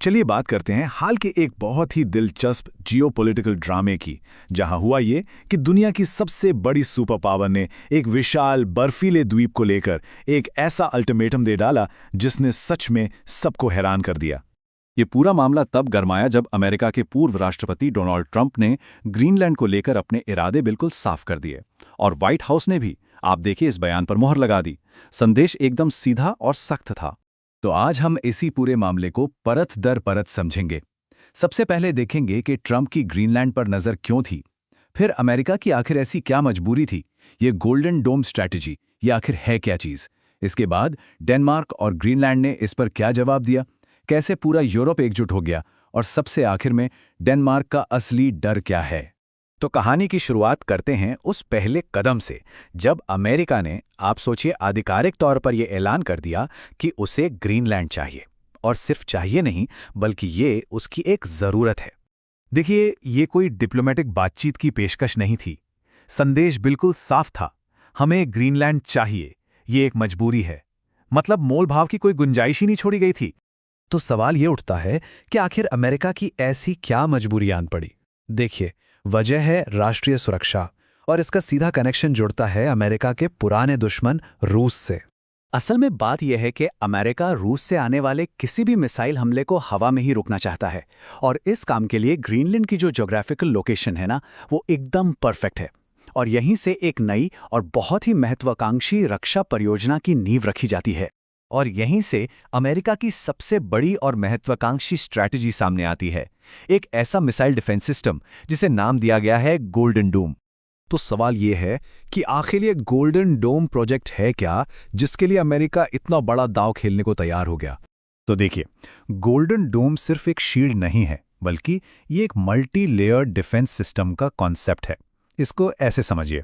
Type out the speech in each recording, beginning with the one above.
चलिए बात करते हैं हाल के एक बहुत ही दिलचस्प जियोपॉलिटिकल ड्रामे की, जहां हुआ ये कि दुनिया की सबसे बड़ी सुपर पावर ने एक विशाल बर्फीले द्वीप को लेकर एक ऐसा अल्टीमेटम दे डाला जिसने सच में सबको हैरान कर दिया। ये पूरा मामला तब गरमाया जब अमेरिका के पूर्व राष्ट्रपति डोनाल्ड ट्रंप ने ग्रीनलैंड को लेकर अपने इरादे बिल्कुल साफ कर दिए और व्हाइट हाउस ने भी, आप देखिए, इस बयान पर मोहर लगा दी। संदेश एकदम सीधा और सख्त था। तो आज हम इसी पूरे मामले को परत दर परत समझेंगे। सबसे पहले देखेंगे कि ट्रंप की ग्रीनलैंड पर नज़र क्यों थी, फिर अमेरिका की आखिर ऐसी क्या मजबूरी थी, ये गोल्डन डोम स्ट्रैटेजी ये आखिर है क्या चीज़। इसके बाद डेनमार्क और ग्रीनलैंड ने इस पर क्या जवाब दिया, कैसे पूरा यूरोप एकजुट हो गया, और सबसे आखिर में डेनमार्क का असली डर क्या है। तो कहानी की शुरुआत करते हैं उस पहले कदम से, जब अमेरिका ने, आप सोचिए, आधिकारिक तौर पर यह ऐलान कर दिया कि उसे ग्रीनलैंड चाहिए, और सिर्फ चाहिए नहीं बल्कि ये उसकी एक ज़रूरत है। देखिए, ये कोई डिप्लोमेटिक बातचीत की पेशकश नहीं थी। संदेश बिल्कुल साफ था, हमें ग्रीनलैंड चाहिए, ये एक मजबूरी है। मतलब मोल भाव की कोई गुंजाइश ही नहीं छोड़ी गई थी। तो सवाल ये उठता है कि आखिर अमेरिका की ऐसी क्या मजबूरी आन पड़ी। देखिए, वजह है राष्ट्रीय सुरक्षा, और इसका सीधा कनेक्शन जुड़ता है अमेरिका के पुराने दुश्मन रूस से। असल में बात यह है कि अमेरिका रूस से आने वाले किसी भी मिसाइल हमले को हवा में ही रोकना चाहता है, और इस काम के लिए ग्रीनलैंड की जो ज्योग्राफिकल लोकेशन है ना, वो एकदम परफेक्ट है। और यहीं से एक नई और बहुत ही महत्वाकांक्षी रक्षा परियोजना की नींव रखी जाती है, और यहीं से अमेरिका की सबसे बड़ी और महत्वाकांक्षी स्ट्रैटेजी सामने आती है, एक ऐसा मिसाइल डिफेंस सिस्टम जिसे नाम दिया गया है गोल्डन डोम। तो सवाल ये है कि आखिर ये गोल्डन डोम प्रोजेक्ट है क्या, जिसके लिए अमेरिका इतना बड़ा दांव खेलने को तैयार हो गया। तो देखिए, गोल्डन डोम सिर्फ एक शील्ड नहीं है, बल्कि ये एक मल्टी लेयर्ड डिफेंस सिस्टम का कॉन्सेप्ट है। इसको ऐसे समझिए,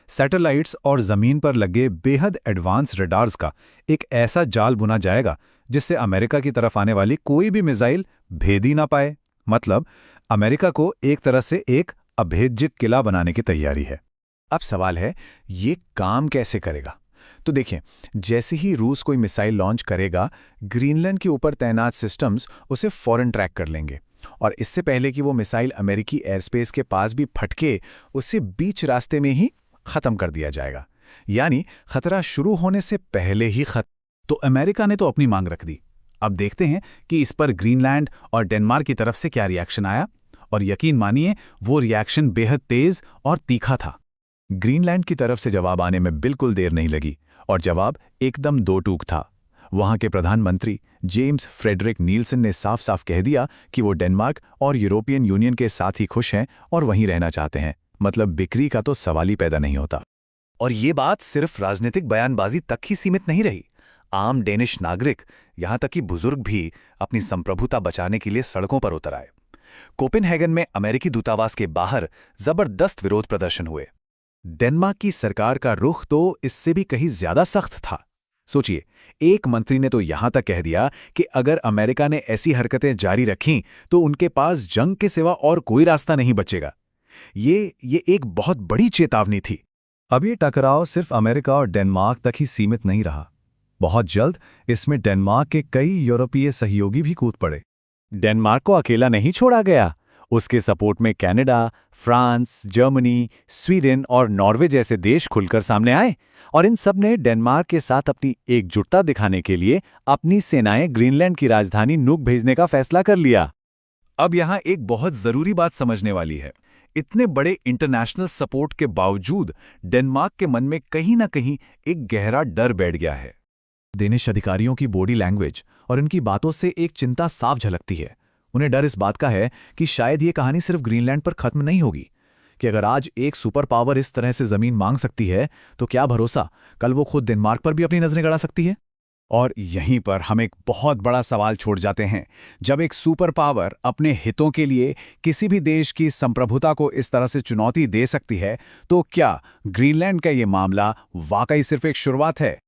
सैटेलाइट्स और जमीन पर लगे बेहद एडवांस रडार्स का एक ऐसा जाल बुना जाएगा जिससे अमेरिका की तरफ आने वाली कोई भी मिसाइल भेद ही ना पाए। मतलब अमेरिका को एक तरह से एक अभेद्य किला बनाने की तैयारी है। अब सवाल है, ये काम कैसे करेगा। तो देखिए, जैसे ही रूस कोई मिसाइल लॉन्च करेगा, ग्रीनलैंड के ऊपर तैनात सिस्टम्स उसे फौरन ट्रैक कर लेंगे, और इससे पहले कि वो मिसाइल अमेरिकी एयरस्पेस के पास भी फटके, उसे बीच रास्ते में ही खत्म कर दिया जाएगा। यानी खतरा शुरू होने से पहले ही खत्म। तो अमेरिका ने तो अपनी मांग रख दी। अब देखते हैं कि इस पर ग्रीनलैंड और डेनमार्क की तरफ से क्या रिएक्शन आया, और यकीन मानिए, वो रिएक्शन बेहद तेज और तीखा था। ग्रीनलैंड की तरफ से जवाब आने में बिल्कुल देर नहीं लगी, और जवाब एकदम दो टूक था। वहां के प्रधानमंत्री जेम्स फ्रेडरिक नील्सन ने साफ साफ कह दिया कि वो डेनमार्क और यूरोपियन यूनियन के साथ ही खुश हैं और वहीं रहना चाहते हैं। मतलब बिक्री का तो सवाल ही पैदा नहीं होता। और ये बात सिर्फ राजनीतिक बयानबाजी तक ही सीमित नहीं रही। आम डेनिश नागरिक, यहां तक कि बुजुर्ग भी अपनी संप्रभुता बचाने के लिए सड़कों पर उतर आए। कोपेनहेगन में अमेरिकी दूतावास के बाहर जबरदस्त विरोध प्रदर्शन हुए। डेनमार्क की सरकार का रुख तो इससे भी कहीं ज्यादा सख्त था। सोचिए, एक मंत्री ने तो यहां तक कह दिया कि अगर अमेरिका ने ऐसी हरकतें जारी रखीं तो उनके पास जंग के सिवा और कोई रास्ता नहीं बचेगा। ये एक बहुत बड़ी चेतावनी थी। अब ये टकराव सिर्फ अमेरिका और डेनमार्क तक ही सीमित नहीं रहा। बहुत जल्द इसमें डेनमार्क के कई यूरोपीय सहयोगी भी कूद पड़े। डेनमार्क को अकेला नहीं छोड़ा गया, उसके सपोर्ट में कनाडा, फ्रांस, जर्मनी, स्वीडन और नॉर्वे जैसे देश खुलकर सामने आए, और इन सब ने डेनमार्क के साथ अपनी एकजुटता दिखाने के लिए अपनी सेनाएं ग्रीनलैंड की राजधानी नुक भेजने का फैसला कर लिया। अब यहां एक बहुत जरूरी बात समझने वाली है। इतने बड़े इंटरनेशनल सपोर्ट के बावजूद डेनमार्क के मन में कहीं ना कहीं एक गहरा डर बैठ गया है। डेनिश अधिकारियों की बॉडी लैंग्वेज और उनकी बातों से एक चिंता साफ झलकती है। उन्हें डर इस बात का है कि शायद ये कहानी सिर्फ ग्रीनलैंड पर खत्म नहीं होगी, कि अगर आज एक सुपर पावर इस तरह से जमीन मांग सकती है, तो क्या भरोसा कल वो खुद डेनमार्क पर भी अपनी नजरें गड़ा सकती है। और यहीं पर हम एक बहुत बड़ा सवाल छोड़ जाते हैं। जब एक सुपर पावर अपने हितों के लिए किसी भी देश की संप्रभुता को इस तरह से चुनौती दे सकती है, तो क्या ग्रीनलैंड का ये मामला वाकई सिर्फ एक शुरुआत है,